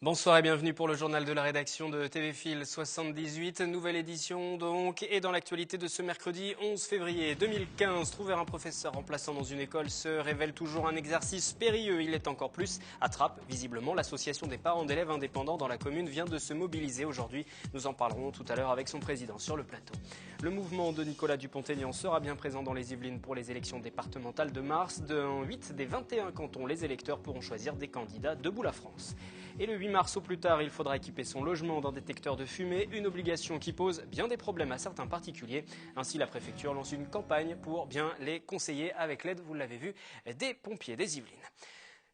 Bonsoir et bienvenue pour le journal de la rédaction de TV Fil 78, nouvelle édition donc. Et dans l'actualité de ce mercredi 11 février 2015, trouver un professeur remplaçant dans une école se révèle toujours un exercice périlleux. Il l'est encore plus à Trappes. Visiblement, l'association des parents d'élèves indépendants dans la commune vient de se mobiliser aujourd'hui. Nous en parlerons tout à l'heure avec son président sur le plateau. Le mouvement de Nicolas Dupont-Aignan sera bien présent dans les Yvelines pour les élections départementales de mars. Dans 8 des 21 cantons, les électeurs pourront choisir des candidats debout la France. Et le 8 mars au plus tard, il faudra équiper son logement d'un détecteur de fumée, une obligation qui pose bien des problèmes à certains particuliers. Ainsi, la préfecture lance une campagne pour bien les conseiller avec l'aide, vous l'avez vu, des pompiers des Yvelines.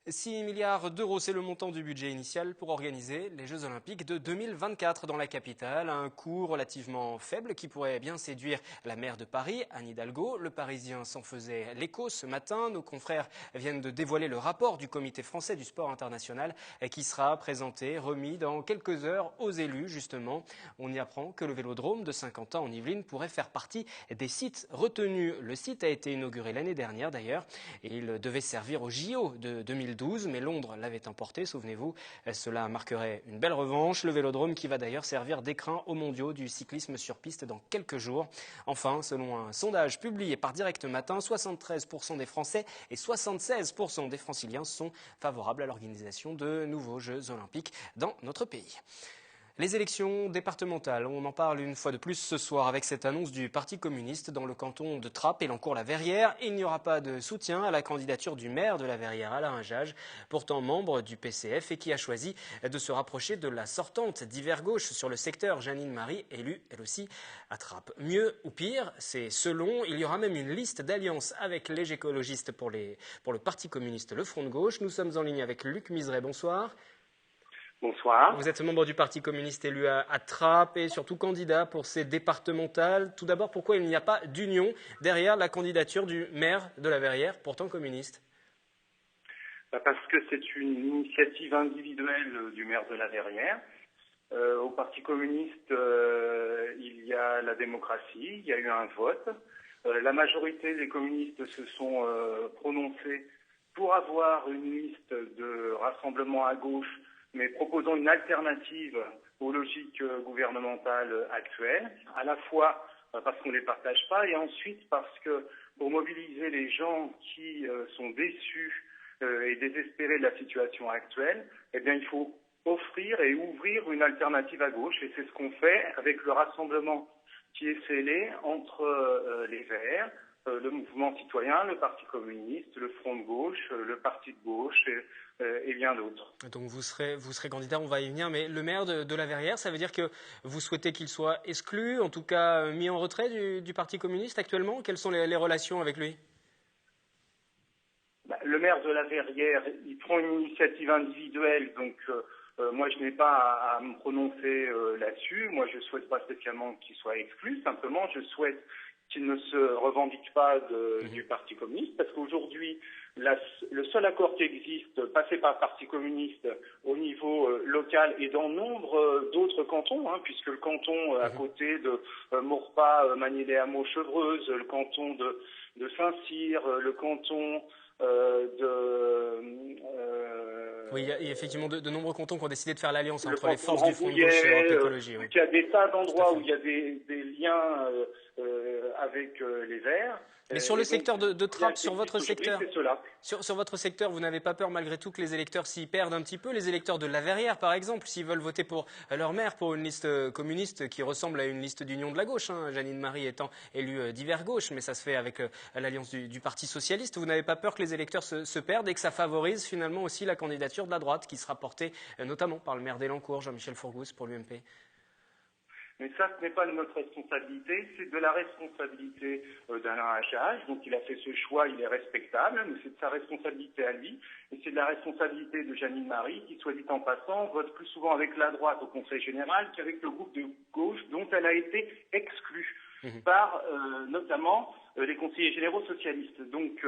6 milliards d'euros, c'est le montant du budget initial pour organiser les Jeux Olympiques de 2024 dans la capitale. Un coût relativement faible qui pourrait bien séduire la maire de Paris, Anne Hidalgo. Le Parisien s'en faisait l'écho ce matin. Nos confrères viennent de dévoiler le rapport du Comité français du sport international qui sera présenté, remis dans quelques heures aux élus justement. On y apprend que le vélodrome de Saint-Quentin en Yvelines pourrait faire partie des sites retenus. Le site a été inauguré l'année dernière d'ailleurs et il devait servir aux JO de 2012. Mais Londres l'avait emporté, souvenez-vous. Cela marquerait une belle revanche. Le vélodrome qui va d'ailleurs servir d'écrin aux mondiaux du cyclisme sur piste dans quelques jours. Enfin, selon un sondage publié par Direct Matin, 73% des Français et 76% des Franciliens sont favorables à l'organisation de nouveaux Jeux Olympiques dans notre pays. Les élections départementales, on en parle une fois de plus ce soir avec cette annonce du Parti communiste dans le canton de Trappes et l'Encourt-la-Verrière. Il n'y aura pas de soutien à la candidature du maire de la Verrière, Alain Jage, pourtant membre du PCF et qui a choisi de se rapprocher de la sortante d'Hiver Gauche sur le secteur, Jeannine Marie, élue elle aussi à Trappes. Mieux ou pire, c'est selon. Il y aura même une liste d'alliances avec les écologistes pour le Parti communiste, le Front de Gauche. Nous sommes en ligne avec Luc Miseret, bonsoir. Bonsoir. Vous êtes membre du Parti communiste élu à Trappes et surtout candidat pour ces départementales. Tout d'abord, pourquoi il n'y a pas d'union derrière la candidature du maire de la Verrière, pourtant communiste ? Parce que c'est une initiative individuelle du maire de la Verrière. Au Parti communiste, il y a la démocratie, il y a eu un vote. La majorité des communistes se sont prononcés pour avoir une liste de rassemblement à gauche, mais proposant une alternative aux logiques gouvernementales actuelles, à la fois parce qu'on ne les partage pas, et ensuite parce que pour mobiliser les gens qui sont déçus et désespérés de la situation actuelle, eh bien, il faut offrir et ouvrir une alternative à gauche, et c'est ce qu'on fait avec le rassemblement qui est scellé entre les Verts, le mouvement citoyen, le Parti communiste, le Front de gauche, le Parti de gauche et bien d'autres. Donc vous serez candidat, on va y venir, mais le maire de la Verrière, ça veut dire que vous souhaitez qu'il soit exclu, en tout cas mis en retrait du Parti communiste actuellement ? Quelles sont les relations avec lui ? Le maire de la Verrière, il prend une initiative individuelle, donc moi je n'ai pas à me prononcer là-dessus. Moi je ne souhaite pas spécialement qu'il soit exclu, simplement je souhaite qu'il ne se revendique pas du Parti communiste, parce qu'aujourd'hui, le seul accord qui existe, passé par le Parti communiste au niveau local et dans nombre d'autres cantons, puisque le canton à côté de Maurepas, Magny-les-Hameaux, Chevreuse, le canton de Saint-Cyr, le canton oui, il y a effectivement de nombreux cantons qui ont décidé de faire l'alliance entre les forces du Front de gauche et Europe Écologie. Oui. Il y a des tas d'endroits où il y a des liens avec les Verts. Mais sur le secteur de Trappes, sur votre secteur, vous n'avez pas peur malgré tout que les électeurs s'y perdent un petit peu ? Les électeurs de la Verrière, par exemple, s'ils veulent voter pour leur maire, pour une liste communiste qui ressemble à une liste d'union de la gauche, Jeannine Marie étant élue d'Hiver Gauche, mais ça se fait avec l'alliance du Parti socialiste. Vous n'avez pas peur que les électeurs se perdent et que ça favorise finalement aussi la candidature de la droite qui sera portée notamment par le maire d'Elancourt, Jean-Michel Fourgousse, pour l'UMP ? Mais ça, ce n'est pas de notre responsabilité, c'est de la responsabilité d'Alain Jage. Donc il a fait ce choix, il est respectable, mais c'est de sa responsabilité à lui. Et c'est de la responsabilité de Jeannine Marie, qui, soit dit en passant, vote plus souvent avec la droite au Conseil général qu'avec le groupe de gauche dont elle a été exclue. par notamment les conseillers généraux socialistes. Donc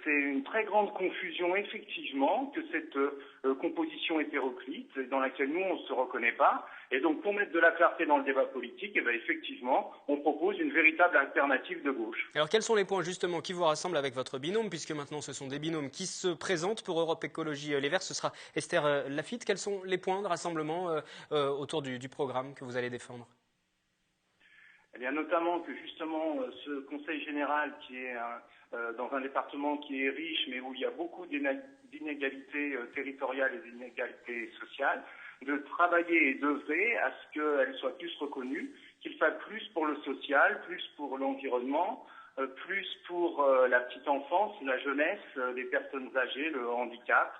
c'est une très grande confusion effectivement que cette composition hétéroclite dans laquelle nous on ne se reconnaît pas. Et donc pour mettre de la clarté dans le débat politique, eh bien, effectivement on propose une véritable alternative de gauche. Alors quels sont les points justement qui vous rassemblent avec votre binôme, puisque maintenant ce sont des binômes qui se présentent pour Europe Écologie Les Verts, ce sera Esther Laffitte. Quels sont les points de rassemblement autour du programme que vous allez défendre ? Eh bien, notamment que justement ce conseil général qui est dans un département qui est riche mais où il y a beaucoup d'inégalités territoriales et d'inégalités sociales, de travailler et d'œuvrer à ce qu'elles soient plus reconnues, qu'il fasse plus pour le social, plus pour l'environnement, plus pour la petite enfance, la jeunesse, les personnes âgées, le handicap.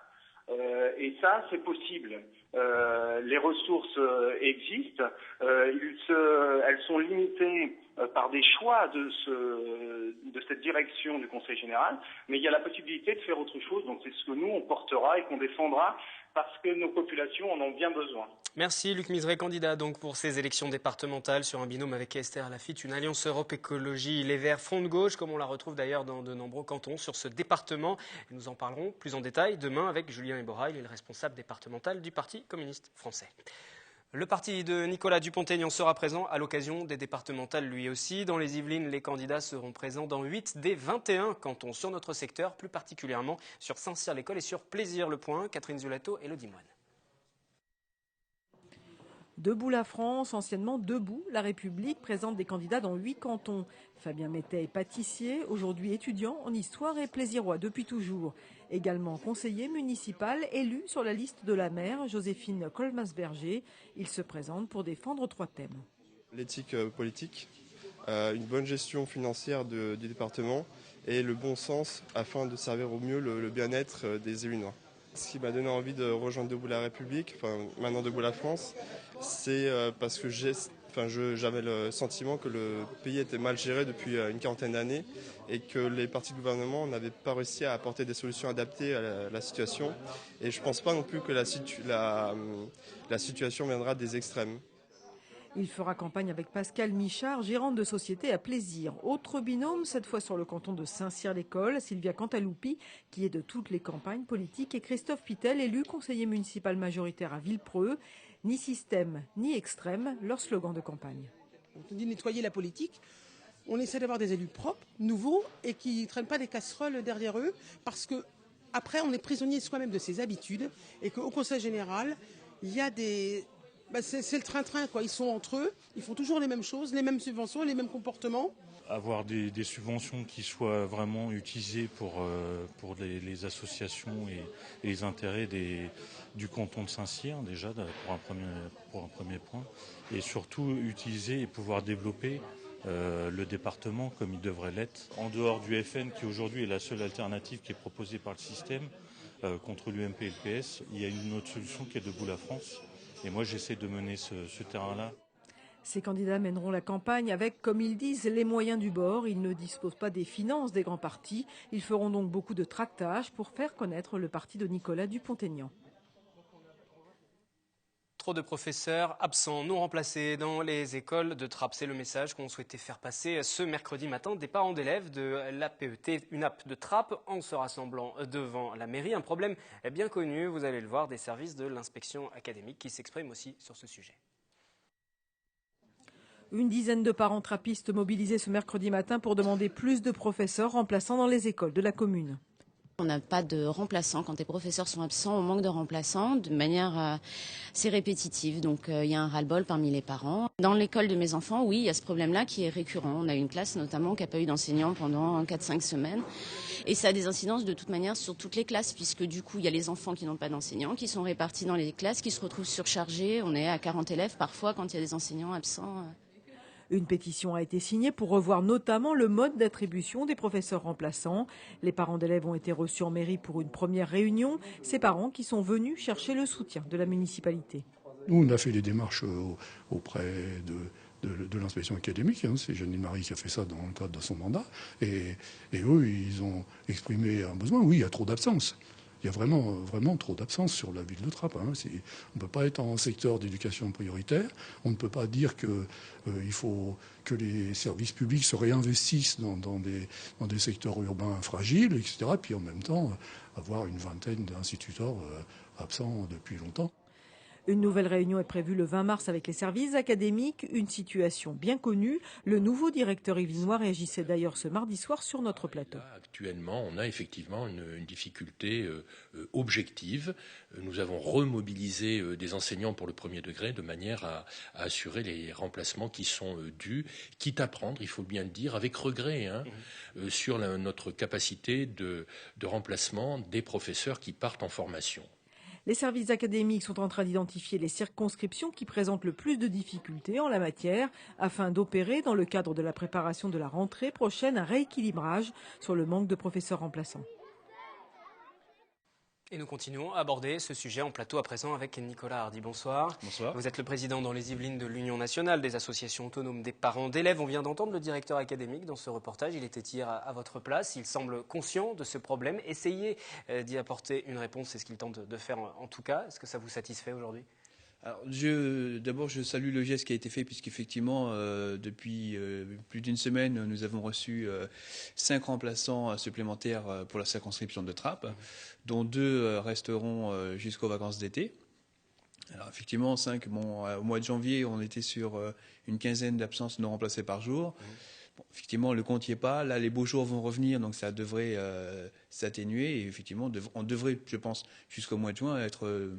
Et ça, c'est possible. Les ressources existent. Elles sont limitées par des choix de cette direction du Conseil général, mais il y a la possibilité de faire autre chose. Donc c'est ce que nous, on portera et qu'on défendra parce que nos populations en ont bien besoin. Merci Luc Miseret, candidat donc pour ces élections départementales sur un binôme avec Esther Laffitte, une alliance Europe Écologie Les Verts Front de Gauche, comme on la retrouve d'ailleurs dans de nombreux cantons sur ce département. Et nous en parlerons plus en détail demain avec Julien Eborra, il est le responsable départemental du Parti communiste français. Le parti de Nicolas Dupont-Aignan sera présent à l'occasion des départementales lui aussi. Dans les Yvelines, les candidats seront présents dans 8 des 21 cantons sur notre secteur, plus particulièrement sur Saint-Cyr-l'École et sur Plaisir-le-Point. Catherine Zulato et Elodie Moine. Debout la France, anciennement Debout la République, présente des candidats dans 8 cantons. Fabien Mettet est pâtissier, aujourd'hui étudiant en histoire et plaisirois depuis toujours. Également conseiller municipal, élu sur la liste de la maire, Joséphine Colmas-Berger. Il se présente pour défendre 3 thèmes. L'éthique politique, une bonne gestion financière du département et le bon sens afin de servir au mieux le bien-être des élus noirs. Ce qui m'a donné envie de rejoindre Debout la République, enfin maintenant Debout la France, c'est parce que j'avais le sentiment que le pays était mal géré depuis une quarantaine d'années et que les partis de gouvernement n'avaient pas réussi à apporter des solutions adaptées à la situation. Et je ne pense pas non plus que la situation viendra des extrêmes. Il fera campagne avec Pascal Michard, gérante de société à Plaisir. Autre binôme, cette fois sur le canton de Saint-Cyr-l'École, Sylvia Cantaloupi, qui est de toutes les campagnes politiques, et Christophe Pitel, élu conseiller municipal majoritaire à Villepreux. Ni système, ni extrême, leur slogan de campagne. On dit nettoyer la politique. On essaie d'avoir des élus propres, nouveaux, et qui ne traînent pas des casseroles derrière eux, parce que après on est prisonnier soi-même de ses habitudes, et qu'au Conseil général, il y a des... c'est le train-train, quoi. Ils sont entre eux, ils font toujours les mêmes choses, les mêmes subventions, les mêmes comportements. Avoir des subventions qui soient vraiment utilisées pour les associations et les intérêts du canton de Saint-Cyr, déjà, pour un premier point. Et surtout, utiliser et pouvoir développer le département comme il devrait l'être. En dehors du FN, qui aujourd'hui est la seule alternative qui est proposée par le système, contre l'UMP et le PS, il y a une autre solution qui est Debout la France. Et moi, j'essaie de mener ce terrain-là. Ces candidats mèneront la campagne avec, comme ils disent, les moyens du bord. Ils ne disposent pas des finances des grands partis. Ils feront donc beaucoup de tractage pour faire connaître le parti de Nicolas Dupont-Aignan. Trop de professeurs absents, non remplacés dans les écoles de Trappes. C'est le message qu'on souhaitait faire passer ce mercredi matin des parents d'élèves de l'APET, une app de Trappes, en se rassemblant devant la mairie. Un problème bien connu, vous allez le voir, des services de l'inspection académique qui s'expriment aussi sur ce sujet. Une dizaine de parents trappistes mobilisés ce mercredi matin pour demander plus de professeurs remplaçants dans les écoles de la commune. On n'a pas de remplaçants quand les professeurs sont absents, on manque de remplaçants de manière assez répétitive. Donc il y a un ras-le-bol parmi les parents. Dans l'école de mes enfants, oui, il y a ce problème-là qui est récurrent. On a une classe notamment qui n'a pas eu d'enseignants pendant 4-5 semaines. Et ça a des incidences de toute manière sur toutes les classes, puisque du coup il y a les enfants qui n'ont pas d'enseignants, qui sont répartis dans les classes, qui se retrouvent surchargés. On est à 40 élèves parfois quand il y a des enseignants absents. Une pétition a été signée pour revoir notamment le mode d'attribution des professeurs remplaçants. Les parents d'élèves ont été reçus en mairie pour une première réunion. Ces parents qui sont venus chercher le soutien de la municipalité. Nous, on a fait des démarches auprès de l'inspection académique. C'est Janine Marie qui a fait ça dans le cadre de son mandat. Et eux, ils ont exprimé un besoin. Oui, il y a trop d'absence. il y a vraiment trop d'absence sur la ville de Trappes. On ne peut pas être en secteur d'éducation prioritaire. On ne peut pas dire qu'il faut que les services publics se réinvestissent dans des secteurs urbains fragiles, etc. Puis en même temps, avoir une vingtaine d'instituteurs absents depuis longtemps. Une nouvelle réunion est prévue le 20 mars avec les services académiques, une situation bien connue. Le nouveau directeur yvelinois réagissait d'ailleurs ce mardi soir sur notre plateau. Actuellement, on a effectivement une difficulté objective. Nous avons remobilisé des enseignants pour le premier degré de manière à assurer les remplacements qui sont dus, quitte à prendre, il faut bien le dire, avec regret, sur notre capacité de remplacement des professeurs qui partent en formation. Les services académiques sont en train d'identifier les circonscriptions qui présentent le plus de difficultés en la matière afin d'opérer, dans le cadre de la préparation de la rentrée prochaine, un rééquilibrage sur le manque de professeurs remplaçants. Et nous continuons à aborder ce sujet en plateau à présent avec Nicolas Hardy. Bonsoir. Bonsoir. Vous êtes le président dans les Yvelines de l'Union nationale des associations autonomes des parents d'élèves. On vient d'entendre le directeur académique dans ce reportage. Il était hier à votre place. Il semble conscient de ce problème. Essayez d'y apporter une réponse. C'est ce qu'il tente de faire en tout cas. Est-ce que ça vous satisfait aujourd'hui ? Alors, d'abord, je salue le geste qui a été fait, puisqu'effectivement, depuis plus d'une semaine, nous avons reçu 5 remplaçants supplémentaires pour la circonscription de Trappes, dont 2 resteront jusqu'aux vacances d'été. Alors, effectivement, 5, au mois de janvier, on était sur une quinzaine d'absences non remplacées par jour. Bon, effectivement, le compte n'y est pas. Là, les beaux jours vont revenir, donc ça devrait s'atténuer. Et effectivement, on devrait, je pense, jusqu'au mois de juin, être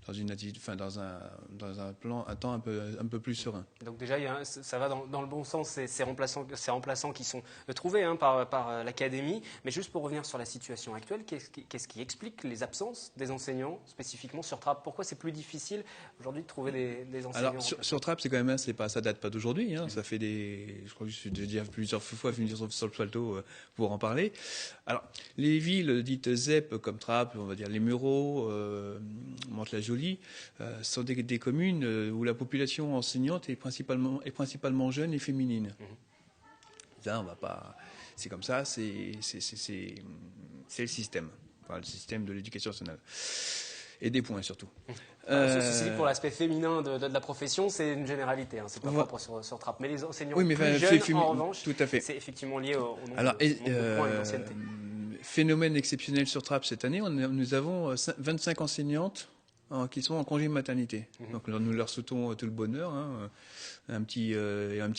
dans un temps un peu plus serein. Donc déjà, ça va dans le bon sens, ces remplaçants qui sont trouvés par l'académie. Mais juste pour revenir sur la situation actuelle, qu'est-ce qui explique les absences des enseignants, spécifiquement sur Trappes ? Pourquoi c'est plus difficile aujourd'hui de trouver des enseignants ? Alors sur Trappes, c'est quand même, ça date pas d'aujourd'hui. Ça fait je crois que je suis déjà plusieurs fois venu sur le plateau pour en parler. Alors les villes dites ZEP comme Trappes, on va dire les Mureaux, Mantes-la-Jolie, sont des communes où la population enseignante est principalement jeune et féminine. Ça, on va pas. C'est comme ça. C'est le système. Enfin, le système de l'éducation nationale. Et des points surtout. Ceci dit, pour l'aspect féminin de la profession, c'est une généralité. C'est pas propre sur Trappes. Mais les enseignants plus jeunes, en revanche, tout à fait. C'est effectivement lié au nombre de points et d'ancienneté. Phénomène exceptionnel sur Trappes cette année, nous avons 25 enseignantes qui sont en congé de maternité. Donc nous leur souhaitons tout le bonheur. Un petit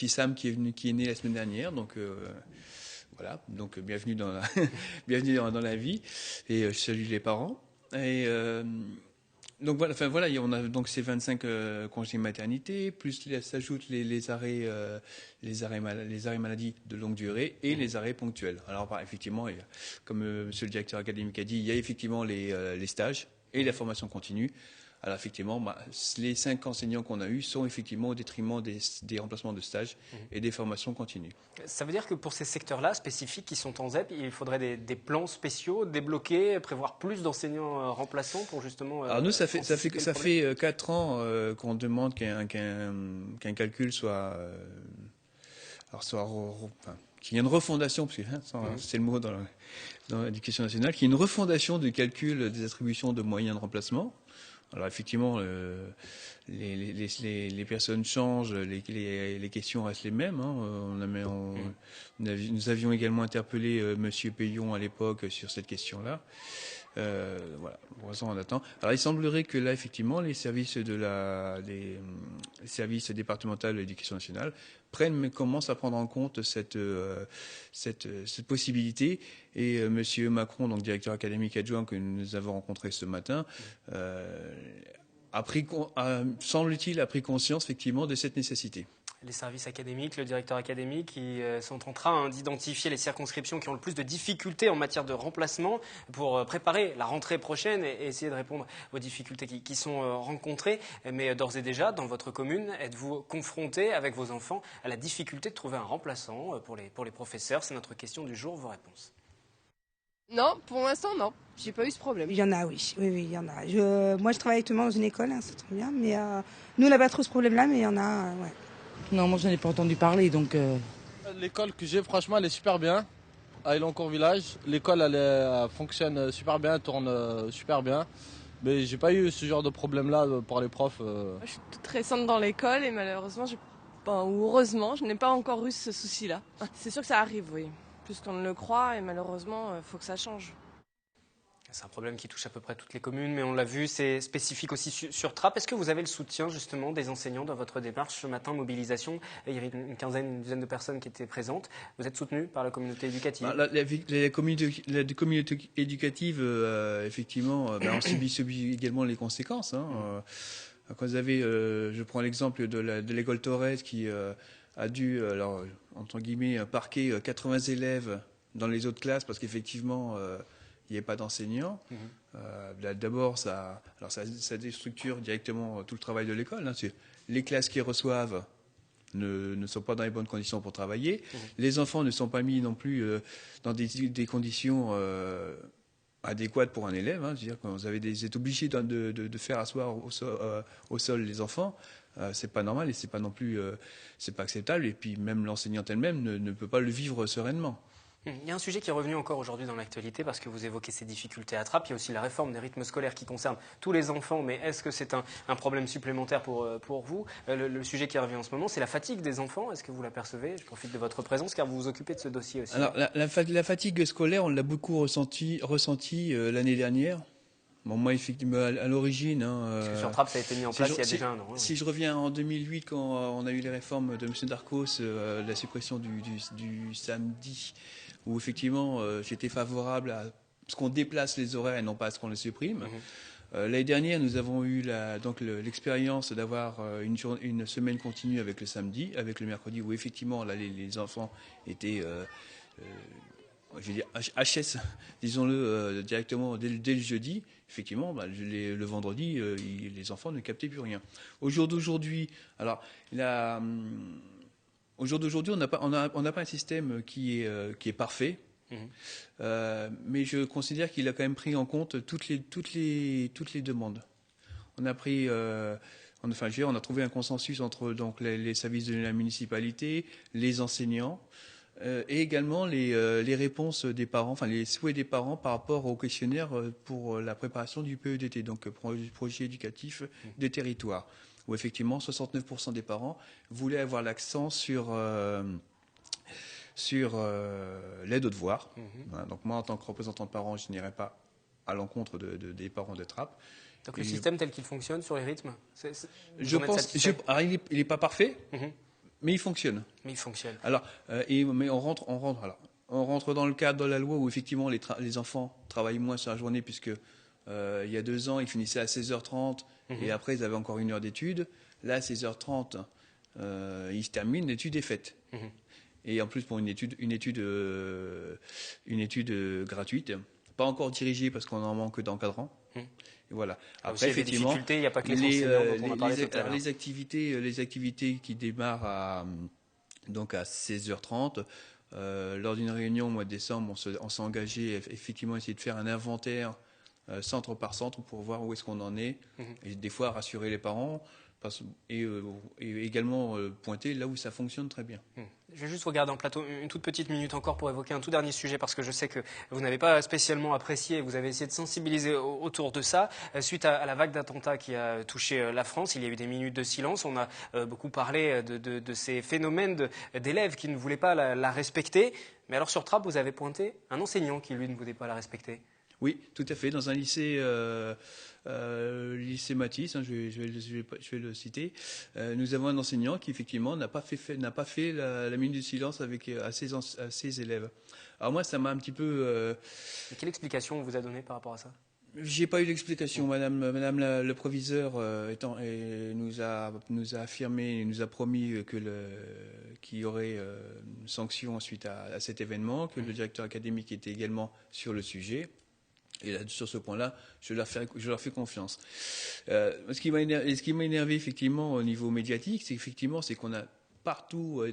Sam qui est né la semaine dernière. Donc voilà. Donc bienvenue dans la vie. Et je salue les parents. Et donc voilà, on a donc ces 25 congés maternité, plus s'ajoutent les arrêts maladie de longue durée et les arrêts ponctuels. Alors effectivement, comme monsieur le directeur académique a dit, il y a effectivement les stages et la formation continue. Alors effectivement, les 5 enseignants qu'on a eus sont effectivement au détriment des remplacements de stages et des formations continues. Ça veut dire que pour ces secteurs-là spécifiques qui sont en ZEP, il faudrait des plans spéciaux débloqués, prévoir plus d'enseignants remplaçants pour justement... Alors nous, ça fait 4 ans qu'on demande qu'un calcul soit... qu'il y ait une refondation, parce que c'est le mot dans l'éducation nationale, qu'il y ait une refondation du calcul des attributions de moyens de remplacement. Alors effectivement, les personnes changent, les questions restent les mêmes. Nous avions également interpellé Monsieur Payon à l'époque sur cette question-là. Voilà, pour l'instant on attend. Alors il semblerait que là effectivement les services les services départementaux de l'éducation nationale commencent à prendre en compte cette possibilité. Et Monsieur Macron, donc directeur académique adjoint que nous avons rencontré ce matin, semble-t-il a pris conscience effectivement de cette nécessité. Les services académiques, le directeur académique, qui sont en train d'identifier les circonscriptions qui ont le plus de difficultés en matière de remplacement pour préparer la rentrée prochaine et essayer de répondre aux difficultés qui sont rencontrées. Mais d'ores et déjà, dans votre commune, êtes-vous confronté avec vos enfants à la difficulté de trouver un remplaçant pour les professeurs ? C'est notre question du jour, vos réponses. Non, pour l'instant, non. J'ai pas eu ce problème. Il y en a, oui, il y en a. Moi, je travaille actuellement dans une école, c'est très bien. Mais nous, on n'a pas trop ce problème-là, mais il y en a, ouais. Non, moi, je n'en ai pas entendu parler, donc... L'école que j'ai, franchement, elle est super bien. à Elancourt Village. L'école elle fonctionne super bien, elle tourne super bien. Mais j'ai pas eu ce genre de problème-là pour les profs. Je suis toute récente dans l'école et malheureusement, ou heureusement, je n'ai pas encore eu ce souci-là. C'est sûr que ça arrive, oui. Plus qu'on ne le croit et malheureusement, il faut que ça change. C'est un problème qui touche à peu près toutes les communes, mais on l'a vu, c'est spécifique aussi sur Trappes. Est-ce que vous avez le soutien justement des enseignants dans votre démarche ce matin, mobilisation? Il y avait une quinzaine, une dizaine de personnes qui étaient présentes. Vous êtes soutenu par la communauté éducative? La communauté éducative, effectivement, on subit également les conséquences. Quand vous avez, je prends l'exemple de l'école Torres qui a dû, entre guillemets, parquer 80 élèves dans les autres classes parce qu'effectivement, il n'y avait pas d'enseignants. D'abord, ça déstructure directement tout le travail de l'école. Les classes qui reçoivent ne sont pas dans les bonnes conditions pour travailler. Les enfants ne sont pas mis non plus dans des conditions adéquates pour un élève. C'est-à-dire que vous êtes obligé de faire asseoir au sol les enfants. C'est pas normal et c'est pas non plus c'est pas acceptable. Et puis même l'enseignante elle-même ne peut pas le vivre sereinement. Il y a un sujet qui est revenu encore aujourd'hui dans l'actualité parce que vous évoquez ces difficultés à Trappes. Il y a aussi la réforme des rythmes scolaires qui concerne tous les enfants. Mais est-ce que c'est un problème supplémentaire pour vous? Le sujet qui revient en ce moment, c'est la fatigue des enfants. Est-ce que vous la percevez? Je profite de votre présence car vous vous occupez de ce dossier aussi. Alors, la fatigue scolaire, on l'a beaucoup ressenti l'année dernière. Bon, moi, effectivement, à l'origine... Parce que sur Trappes, ça a été mis en place il y a déjà un an. Si je reviens en 2008, quand on a eu les réformes de M. Darcos, la suppression du samedi, où effectivement j'étais favorable à ce qu'on déplace les horaires et non pas à ce qu'on les supprime. L'année dernière, nous avons eu l'expérience d'avoir une semaine continue avec le samedi, avec le mercredi, où effectivement là, les enfants étaient... je vais dire HS, disons-le directement dès le jeudi. Effectivement, le vendredi, les enfants ne captaient plus rien. Au jour d'aujourd'hui, on n'a pas un système qui est parfait, mais je considère qu'il a quand même pris en compte toutes les demandes. On a pris... on a trouvé un consensus entre les services de la municipalité, les enseignants, et également les réponses des parents, les souhaits des parents par rapport au questionnaire pour la préparation du PEDT, donc projet éducatif des territoires, où effectivement 69% des parents voulaient avoir l'accent sur l'aide aux devoirs. Voilà, donc moi, en tant que représentant de parents, je n'irai pas à l'encontre des parents de Trappes. Donc le système tel qu'il fonctionne sur les rythmes, je pense, il n'est pas parfait. Mais il fonctionne. Alors, mais on rentre dans le cadre de la loi où effectivement les enfants travaillent moins sur la journée puisque il y a 2 ans ils finissaient à 16h30 et après ils avaient encore 1 heure d'études. Là à 16h30 ils se terminent, l'étude est faite. Et en plus pour une étude gratuite, pas encore dirigée parce qu'on en manque d'encadrants. Voilà. Après, effectivement, il n'y a pas que les enseignants dont on a parlé tout à l'heure. Les activités qui démarrent à 16h30. Lors d'une réunion au mois de décembre, on s'est engagé effectivement à essayer de faire un inventaire centre par centre pour voir où est-ce qu'on en est et des fois rassurer les parents et également pointer là où ça fonctionne très bien. Je vais juste regarder en plateau une toute petite minute encore pour évoquer un tout dernier sujet parce que je sais que vous n'avez pas spécialement apprécié, vous avez essayé de sensibiliser autour de ça. Suite à la vague d'attentats qui a touché la France, il y a eu des minutes de silence. On a beaucoup parlé de ces phénomènes d'élèves qui ne voulaient pas la respecter. Mais alors sur Trappes, vous avez pointé un enseignant qui, lui, ne voulait pas la respecter. Oui, tout à fait. Dans un lycée Matisse, je vais le citer, nous avons un enseignant qui effectivement n'a pas fait la minute de silence à ses élèves. Alors moi, ça m'a un petit peu... Et quelle explication on vous a donnée par rapport à ça? J'ai pas eu d'explication. Madame le proviseur nous a affirmé, nous a promis qu'il y aurait une sanction suite à cet événement, que le directeur académique était également sur le sujet. Et là, sur ce point-là, je leur fais confiance. Ce qui m'a énervé effectivement au niveau médiatique, c'est qu'on a partout,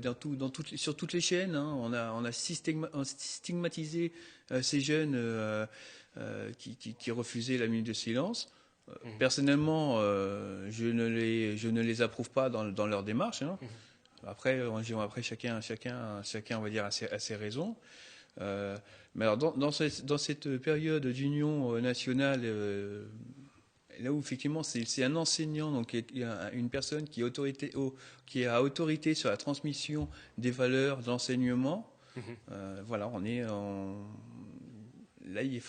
sur toutes les chaînes, on a stigmatisé ces jeunes qui refusaient la minute de silence. Personnellement, je ne les approuve pas dans leur démarche. Après, chacun, on va dire, a ses raisons. Mais alors dans cette période d'union nationale, là où effectivement c'est un enseignant, donc il y a une personne qui a autorité sur la transmission des valeurs d'enseignement. Voilà, on est là, il y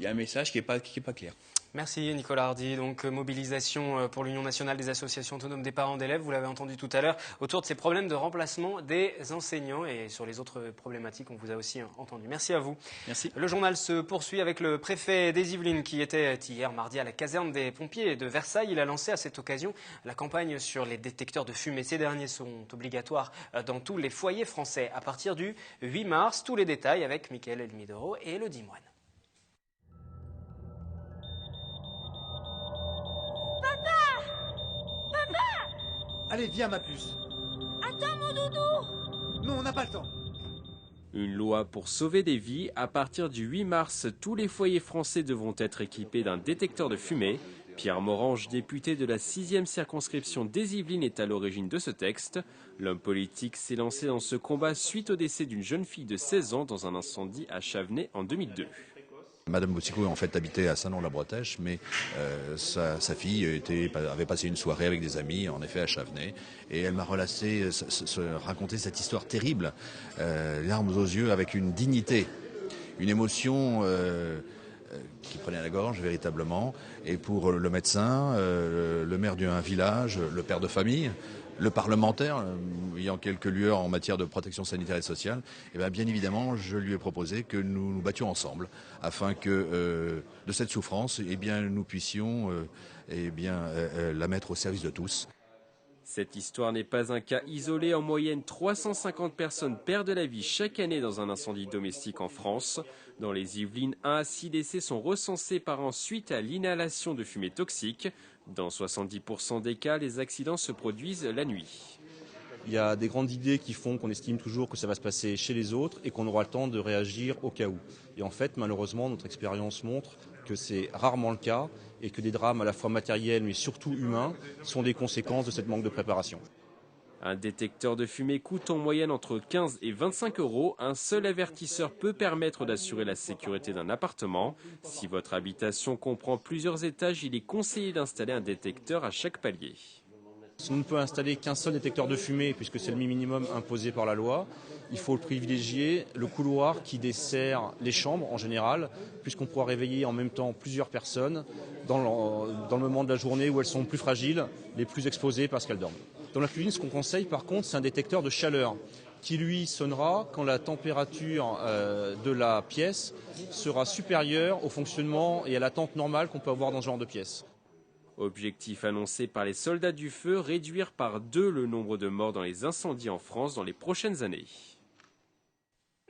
a un message qui est pas clair. Merci Nicolas Hardy. Donc mobilisation pour l'Union nationale des associations autonomes des parents d'élèves, vous l'avez entendu tout à l'heure, autour de ces problèmes de remplacement des enseignants et sur les autres problématiques, on vous a aussi entendu. Merci à vous. Merci. Le journal se poursuit avec le préfet des Yvelines qui était hier mardi à la caserne des pompiers de Versailles. Il a lancé à cette occasion la campagne sur les détecteurs de fumée. Ces derniers sont obligatoires dans tous les foyers français à partir du 8 mars. Tous les détails avec Mickaël Elmidoro et Elodie Moine. Allez, viens ma puce. Attends mon doudou. Non, on n'a pas le temps. Une loi pour sauver des vies. À partir du 8 mars, tous les foyers français devront être équipés d'un détecteur de fumée. Pierre Morange, député de la 6e circonscription des Yvelines, est à l'origine de ce texte. L'homme politique s'est lancé dans ce combat suite au décès d'une jeune fille de 16 ans dans un incendie à Chavenay en 2002. Madame Boussicot en fait habitait à Saint-Nom-la-Bretèche, mais sa fille avait passé une soirée avec des amis, en effet à Chavenay, et elle m'a raconté cette histoire terrible, larmes aux yeux, avec une dignité, une émotion qui prenait à la gorge véritablement. Et pour le médecin, le maire d'un village, le père de famille, le parlementaire, ayant quelques lueurs en matière de protection sanitaire et sociale, bien évidemment, je lui ai proposé que nous nous battions ensemble afin que de cette souffrance, nous puissions la mettre au service de tous. Cette histoire n'est pas un cas isolé. En moyenne, 350 personnes perdent la vie chaque année dans un incendie domestique en France. Dans les Yvelines, 1 à 6 décès sont recensés par an suite à l'inhalation de fumée toxique. Dans 70% des cas, les accidents se produisent la nuit. Il y a des grandes idées qui font qu'on estime toujours que ça va se passer chez les autres et qu'on aura le temps de réagir au cas où. Et en fait, malheureusement, notre expérience montre que c'est rarement le cas et que des drames à la fois matériels mais surtout humains sont des conséquences de cette manque de préparation. Un détecteur de fumée coûte en moyenne entre 15 et 25 €. Un seul avertisseur peut permettre d'assurer la sécurité d'un appartement. Si votre habitation comprend plusieurs étages, il est conseillé d'installer un détecteur à chaque palier. On ne peut installer qu'un seul détecteur de fumée puisque c'est le minimum imposé par la loi. Il faut privilégier le couloir qui dessert les chambres en général, puisqu'on pourra réveiller en même temps plusieurs personnes dans le moment de la journée où elles sont plus fragiles, les plus exposées parce qu'elles dorment. Dans la cuisine, ce qu'on conseille par contre, c'est un détecteur de chaleur qui lui sonnera quand la température de la pièce sera supérieure au fonctionnement et à l'attente normale qu'on peut avoir dans ce genre de pièce. Objectif annoncé par les soldats du feu, réduire par 2 le nombre de morts dans les incendies en France dans les prochaines années.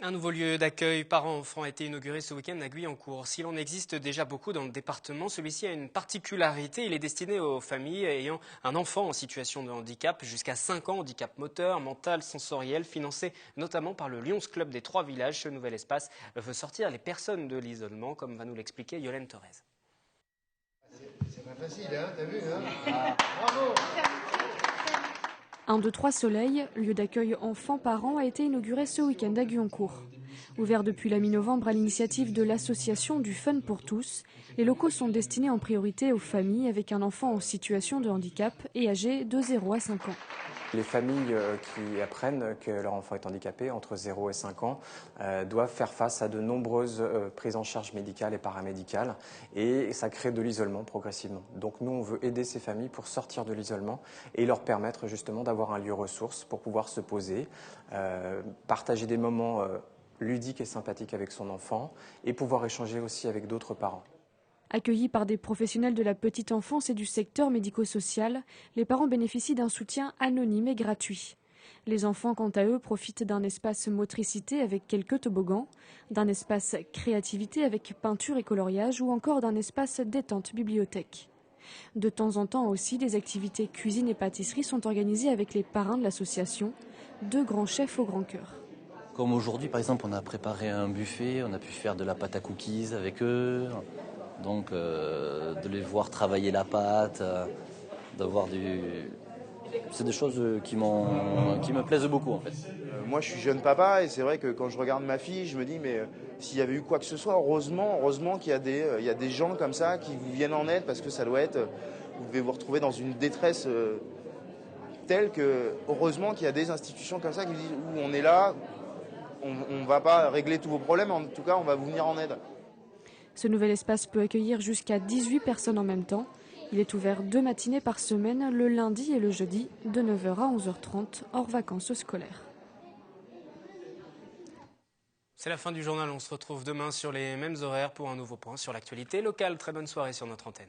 Un nouveau lieu d'accueil parents-enfants a été inauguré ce week-end à Guyancourt. S'il en existe déjà beaucoup dans le département, celui-ci a une particularité. Il est destiné aux familles ayant un enfant en situation de handicap, jusqu'à 5 ans, handicap moteur, mental, sensoriel, financé notamment par le Lions Club des 3 villages. Ce nouvel espace veut sortir les personnes de l'isolement, comme va nous l'expliquer Yolène Torres. C'est pas facile, hein, t'as vu, hein? Bravo! 1, 2, 3 Soleil, lieu d'accueil enfants-parents, a été inauguré ce week-end à Guyancourt. Ouvert depuis la mi-novembre à l'initiative de l'association du Fun pour tous, les locaux sont destinés en priorité aux familles avec un enfant en situation de handicap et âgés de 0 à 5 ans. Les familles qui apprennent que leur enfant est handicapé entre 0 et 5 ans doivent faire face à de nombreuses prises en charge médicales et paramédicales et ça crée de l'isolement progressivement. Donc nous, on veut aider ces familles pour sortir de l'isolement et leur permettre justement d'avoir un lieu ressource pour pouvoir se poser, partager des moments ludiques et sympathiques avec son enfant et pouvoir échanger aussi avec d'autres parents. Accueillis par des professionnels de la petite enfance et du secteur médico-social, les parents bénéficient d'un soutien anonyme et gratuit. Les enfants, quant à eux, profitent d'un espace motricité avec quelques toboggans, d'un espace créativité avec peinture et coloriage ou encore d'un espace détente bibliothèque. De temps en temps aussi, des activités cuisine et pâtisserie sont organisées avec les parrains de l'association, 2 grands chefs au grand cœur. Comme aujourd'hui, par exemple, on a préparé un buffet, on a pu faire de la pâte à cookies avec eux. Donc de les voir travailler la pâte, d'avoir C'est des choses qui me plaisent beaucoup en fait. Moi je suis jeune papa et c'est vrai que quand je regarde ma fille, je me dis mais s'il y avait eu quoi que ce soit, heureusement qu'il y a des gens comme ça qui vous viennent en aide parce que ça doit être, vous devez vous retrouver dans une détresse telle que heureusement qu'il y a des institutions comme ça qui disent où on est là, on ne va pas régler tous vos problèmes, en tout cas on va vous venir en aide. Ce nouvel espace peut accueillir jusqu'à 18 personnes en même temps. Il est ouvert 2 matinées par semaine, le lundi et le jeudi, de 9h à 11h30, hors vacances scolaires. C'est la fin du journal, on se retrouve demain sur les mêmes horaires pour un nouveau point sur l'actualité locale. Très bonne soirée sur notre antenne.